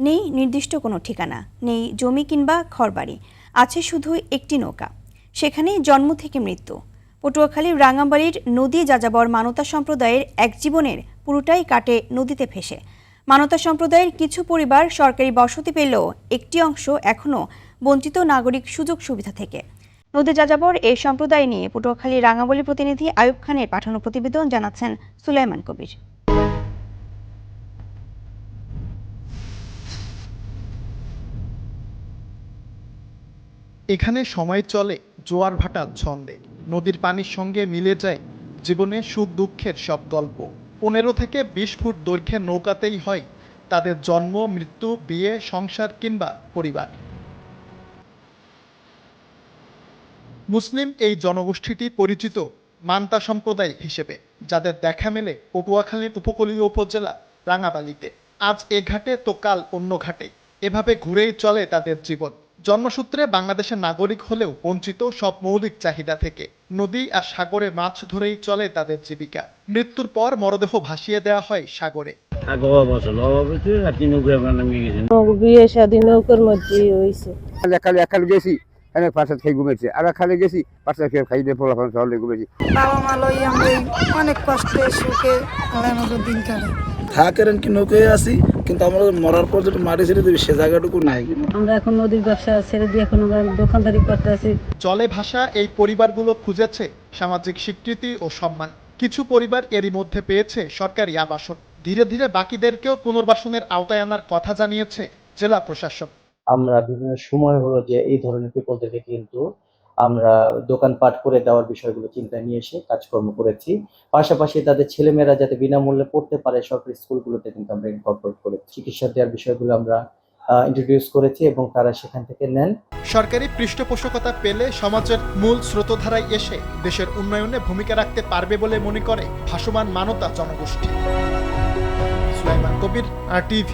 নেই নির্দিষ্ট কোনো ঠিকানা, নেই জমি কিংবা ঘরবাড়ি, আছে শুধু একটি নৌকা। সেখানেই জন্ম থেকে মৃত্যু। পটুয়াখালীর রাঙামাটির নদী যাযাবর মানতা সম্প্রদায়ের এক জীবনের পুরোটাই কাটে নদীতে ভেসে। মানতা সম্প্রদায়ের কিছু পরিবার সরকারি বসতি পেলেও একটি অংশ এখনও বঞ্চিত নাগরিক সুযোগ সুবিধা থেকে। নদী যাযাবর এই সম্প্রদায় নিয়ে পটুয়াখালীর রাঙামাটির প্রতিনিধি আয়ুব খানের পাঠানো প্রতিবেদন জানাচ্ছেন সুলাইমান কবির। এখানে সময় চলে জোয়ার ভাটার ছন্দে। নদীর পানির সঙ্গে মিলে যায় জীবনে সুখ দুঃখের সব গল্প। 15 থেকে 20 ফুট দৈর্ঘ্যের নৌকাতেই হয় তাদের জন্ম, মৃত্যু, বিয়ে, সংসার কিংবা পরিবার। মুসলিম এই জনগোষ্ঠীটি পরিচিত মান্তা সম্প্রদায় হিসেবে, যাদের দেখা মেলে পটুয়াখালীর উপকূলীয় উপজেলা রাঙামাটিতে। আজ এ ঘাটে তো কাল অন্য ঘাটে, এভাবে ঘুরেই চলে তাদের জীবন। জন্মসূত্রে বাংলাদেশের নাগরিক হলেও বঞ্চিত সব মৌলিক চাহিদা থেকে। নদী আর সাগরে মাছ ধরেই চলে তাদের জীবিকা। মৃত্যুর পর মরদেহ ভাসিয়ে দেওয়া হয় সাগরে। বিয়ে শাদী নৌকার মধ্যে হয়েছে। খালি গেছি অনেক পাশে খাই ঘুমেছি, আর খালি গেছি পাশে খাই দিয়ে ফলাফল চলে ঘুমেছি। বাবা মা লই আমরা অনেক কষ্টে সুখে আমাদের দিন কাটে। থাকেন কি নৌকায় আসি, কিন্তু আমরা মরার পর যেটা মাটি ছেড়ে দেবে সে জায়গাটুকু নাই। আমরা এখন নদীর ব্যবসা ছেড়ে দিয়ে এখন আমরা দোকানদারি করতে আছি। জলে ভাসা এই পরিবারগুলো খুঁজেছে সামাজিক স্বীকৃতি ও সম্মান। কিছু পরিবার এরই মধ্যে পেয়েছে সরকারি আবাসন। ধীরে ধীরে বাকিদেরকেও পুনর্বাসনের আওতায় আনার কথা জানিয়েছে জেলা প্রশাসন। আমরা বিভিন্ন সময় হলো যে এই ধরনের পিপলদেরকে কিন্তু আমরা দোকানপাট করে দেওয়ার বিষয়গুলো চিন্তায় নিয়ে এসে কাজকর্ম করেছি। পাশাপাশি তাদের ছেলেমেয়েরা যাতে বিনামূল্যে পড়তে পারে সরকারি স্কুলগুলোতে কিন্তু আমরা ইনকর্পোরেট করেছি। চিকিৎসা দেওয়ার বিষয়গুলো আমরা ইন্ট্রোডিউস করেছি এবং তারা সেখান থেকে নেন। সরকারি পৃষ্ঠপোষকতা পেলে সমাজের মূল স্রোতধারায় এসে দেশের উন্নয়নে ভূমিকা রাখতে পারবে বলে মনে করে ভাসমান মানতা জনগোষ্ঠী। সুলাইমান কবির, RTV।